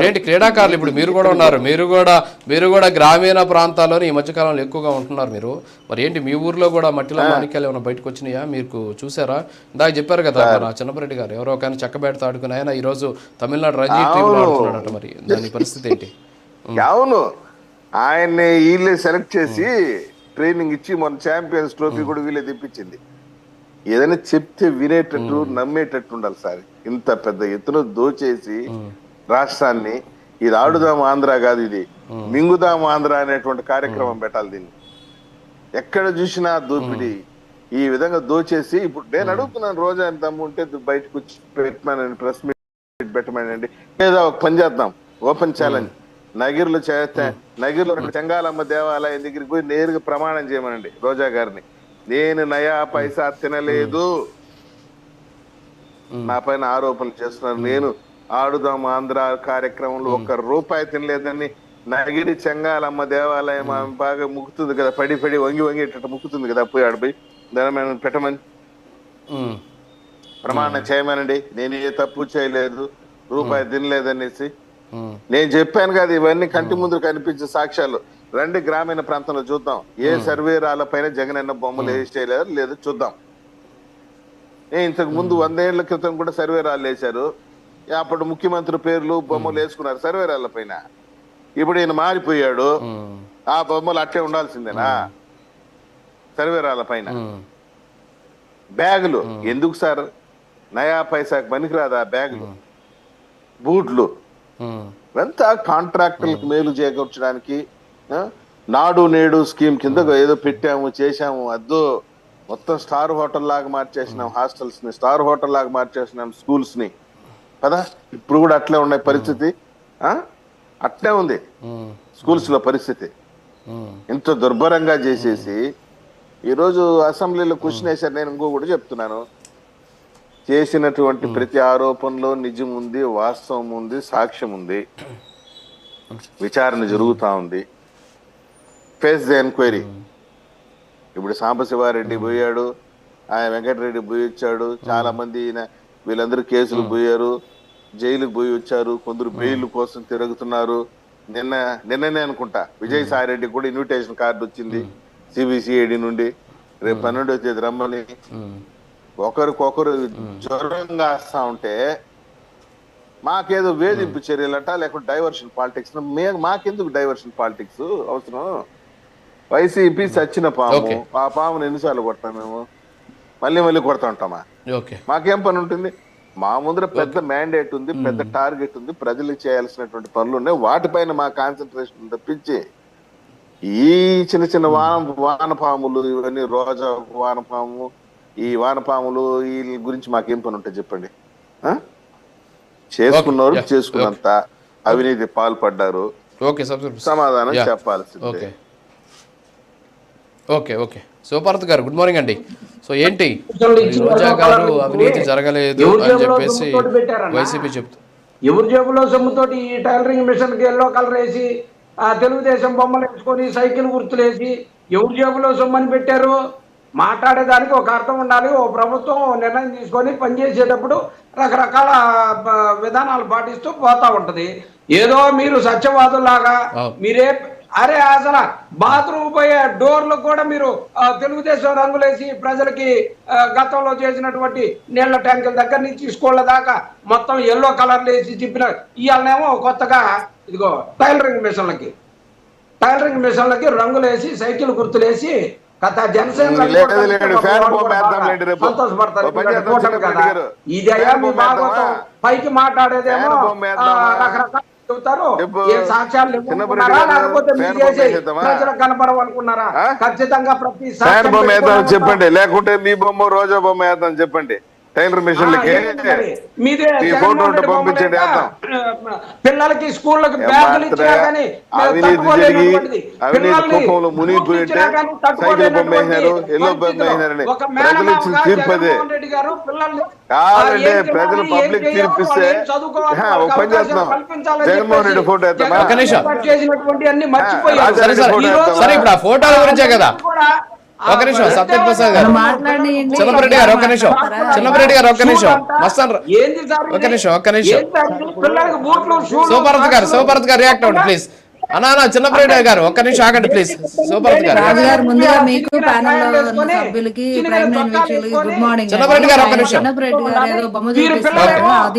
ఏంటి క్రీడాకారులు ఇప్పుడు మీరు కూడా ఉన్నారు, మీరు కూడా గ్రామీణ ప్రాంతాల్లోనే ఈ మధ్యకాలంలో ఎక్కువగా ఉంటున్నారు మీరు. మరి ఏంటి మీ ఊర్లో కూడా మట్టిలో మాణిక్యాలు ఏమైనా బయటకు వచ్చినాయా? మీకు చూసారా? ఇందాక చెప్పారు కదా మన చిన్నపరెడ్డి గారు, ఎవరో కానీ చెక్కబెడతా ఆడుకుని ఆయన ఈరోజు తమిళనాడు రంజీ టీంలో ఆడుతున్నాడట. మరి దాని పరిస్థితి ఏంటి? అవును, ఆయన్ని వీళ్ళే సెలెక్ట్ చేసి ట్రైనింగ్ ఇచ్చి మన ఛాంపియన్స్ ట్రోఫీ కూడా వీళ్ళే తెప్పించింది. ఏదైనా చెప్తే వినేటట్టు నమ్మేటట్టు ఉండాలి సార్. ఇంత పెద్ద ఎత్తున దోచేసి రాష్ట్రాన్ని, ఇది ఆడుదాం ఆంధ్ర కాదు, ఇది మింగుదాం ఆంధ్ర అనేటువంటి కార్యక్రమం పెట్టాలి. దీన్ని ఎక్కడ చూసినా దోపిడీ. ఈ విధంగా దోచేసి ఇప్పుడు నేను అడుగుతున్నాను, రోజా ఎంత ఉంటే బయటకు వచ్చి పెట్టమనండి, ప్రెస్ మీట్ పెట్టమనండి, లేదా ఒక పని చేద్దాం, ఓపెన్ ఛాలెంజ్. నగిరిలో చేస్తే నగిరిలో చెంగాలమ్మ దేవాలయం దగ్గరికి పోయి నేరుగా ప్రమాణం చేయమనండి రోజా గారిని, నేను నయా పైసా తినలేదు, నా పైన ఆరోపణలు చేస్తున్నారు, నేను ఆడుదాం ఆంధ్ర కార్యక్రమంలో ₹1 తినలేదని. నగిరి చెంగాలమ్మ దేవాలయం ఆమె బాగా ముక్కుతుంది కదా, పడి వంగి ఇట్లా ముక్కుతుంది కదా, పోయి ఆడిపోయి దాని పెట్టమని ప్రమాణం చేయమనండి, నేను ఏ తప్పు చేయలేదు, ₹1 తినలేదనేసి. నేను చెప్పాను కదా, ఇవన్నీ కంటి ముందు కనిపించే సాక్ష్యాలు. రండి గ్రామీణ ప్రాంతంలో చూద్దాం, ఏ సర్వేరాల పైన జగనన్న బొమ్మలు వేసి చేయలేదు లేదు చూద్దాం. ఇంతకు ముందు 100 ఏళ్ల క్రితం కూడా సర్వేరాలు వేశారు, అప్పుడు ముఖ్యమంత్రి పేర్లు బొమ్మలు వేసుకున్నారు సర్వేరాల పైన. ఇప్పుడు ఈయన మారిపోయాడు, ఆ బొమ్మలు అట్లే ఉండాల్సిందేనా? సర్వేరాల పైన బ్యాగులు ఎందుకు సార్? నయా పైసాకు పనికిరాదా బ్యాగులు, బూట్లు? ఎంత కాంట్రాక్టర్లకు మేలు చేకూర్చడానికి నాడు నేడు స్కీమ్ కింద ఏదో పెట్టాము చేశాము, అద్దో మొత్తం స్టార్ హోటల్ లాగా మార్చేసినాం హాస్టల్స్ ని, స్టార్ హోటల్ లాగా మార్చేసినాం స్కూల్స్ ని కదా. ఇప్పుడు కూడా అట్లే ఉన్నాయి పరిస్థితి, అట్లే ఉంది స్కూల్స్ లో పరిస్థితి. ఇంత దుర్భరంగా చేసేసి ఈరోజు అసెంబ్లీలో క్వశ్చన్ వేశారు. నేను ఇంకో కూడా చెప్తున్నాను, చేసినటువంటి ప్రతి ఆరోపణలో నిజం ఉంది, వాస్తవం ఉంది, సాక్ష్యం ఉంది, విచారణ జరుగుతా ఉంది. Face the enquiry. ఇప్పుడు సాంబశివారెడ్డి పోయాడు, ఆయన వెంకటరెడ్డి పోయి వచ్చాడు, చాలా మంది వీళ్ళందరూ కేసులు పోయారు, జైలుకు పోయి వచ్చారు, కొందరు బెయిల్ కోసం తిరుగుతున్నారు. నిన్ననే అనుకుంటా విజయసాయి రెడ్డి కూడా ఇన్విటేషన్ కార్డు వచ్చింది సిబిసిఐడి నుండి, రేపు 12వ తేదీ రమ్మని. ఒకరికొకరు జ్వరం కాస్తా ఉంటే మాకేదో వేధింపు చర్యలట, లేకుంటే డైవర్షన్ పాలిటిక్స్. మాకెందుకు డైవర్షన్ పాలిటిక్స్ అవసరం? వైసీపీ చచ్చిన పాము, ఆ పామును ఎన్నిసార్లు కొడతాం మేము? మళ్ళీ కొడతా ఉంటామా? మాకేం పని ఉంటుంది? మా ముందర పెద్ద మ్యాండేట్ ఉంది, పెద్ద టార్గెట్ ఉంది, ప్రజలకు చేయాల్సినటువంటి పనులు ఉన్నాయి, వాటిపైన మా కాన్సన్ట్రేషన్ తప్పించి ఈ చిన్న వానపాములు, ఇవన్నీ రోజా వానపాము, ఈ వానపాములు ఈ గురించి మాకేం పని ఉంటుంది చెప్పండి? చేసుకున్నారు, చేసుకున్నంత అవినీతి పాల్పడ్డారు, సమాధానం చెప్పాల్సిందే. ఓకే ఓకే శివపార్వతి గారు, గుడ్ మార్నింగ్ అండి. సో ఏంటి రోజా గారు అవినీతి జరగలేదు అని చెప్పేసి వైసీపీ చెప్తుంది. ఎవరి జేబులో సొమ్ముతోటి ఈ టైలరింగ్ మిషన్ కి ఎల్లో కలర్ వేసి, ఆ తెలుగుదేశం బొమ్మలు వేసుకొని, సైకిల్ గుర్తులేసి ఎవరి జేబులో సొమ్మని పెట్టారు? మాట్లాడేదానికి ఒక అర్థం ఉండాలి. ఓ ప్రభుత్వం నిర్ణయం తీసుకొని పనిచేసేటప్పుడు రకరకాల విధానాలు పాటిస్తూ పోతా ఉంటది. ఏదో మీరు సత్యవాదులాగా మీరే అసలు బాత్రూమ్ పోయే డోర్లు కూడా మీరు తెలుగుదేశం రంగులేసి ప్రజలకి గతంలో చేసినటువంటి నీళ్ల ట్యాంకుల దగ్గర నుంచి స్కూళ్ళ దాకా మొత్తం ఎల్లో కలర్లు వేసి చెప్పిన. ఇవాళనేమో కొత్తగా ఇదిగో టైలరింగ్ మిషన్లకి రంగులేసి, సైకిల్ గుర్తులేసి జనసేన సంతోషపడతారు కదా. ఇదయ్యా మీ భాగవతం. పైకి మాట్లాడేదేమో రకరకాల చెబుతారు, ఏ సాక్ష్యాలు లేకపోతే మీరు చేసే ప్రజలకు కనపడవనుకున్నారా? ఖచ్చితంగా ప్రతి చెప్పండి, లేకుంటే మీ బొమ్మ రోజా బొమ్మ వేద్దాం చెప్పండి. టైలర్ మిషన్లకి పంపించండి, పిల్లలకి స్కూళ్ళకి బ్యాగులు ఇచ్చినా కానీ ప్రజలు పబ్లిక్ తీర్పిస్తే పని చేస్తున్నాం. జగన్మోహన్ రెడ్డి ఫోటో చేసినటువంటి అన్ని మర్చిపోయారు. ఫోటోల గురించే కదా ఒక నిమిషం సత్యప్రసాద్ గారు, మాట్లాడండి. చిన్నపరెడ్డి గారు ఒక నిమిషం, చిన్నపరెడ్డి గారు ఒక నిమిషం, మస్తాన్ ఏంది సార్ ఒక నిమిషం, ఒక్క నిమిషం. పిల్లలకి బూట్లు షూలు శివభరత్ గారు రియాక్ట్ అవ్వండి ప్లీజ్. అన్నా చిన్నపరెడ్డి గారు ఒక్క నిమిషం ఆగండి ప్లీజ్. శివభరత్ గారు, రాజు గారు ముందుగా మీకు ప్యానెల్ లో ఉన్న సభ్యులకి ప్రైమ్ లైన్ వీక్షకులకి గుడ్ మార్నింగ్. చిన్నపరెడ్డి గారు ఒక్క నిమిషం. చిన్నపరెడ్డి గారు ఏదో బొమ్మ మీరు చూపిస్తున్నారు, అది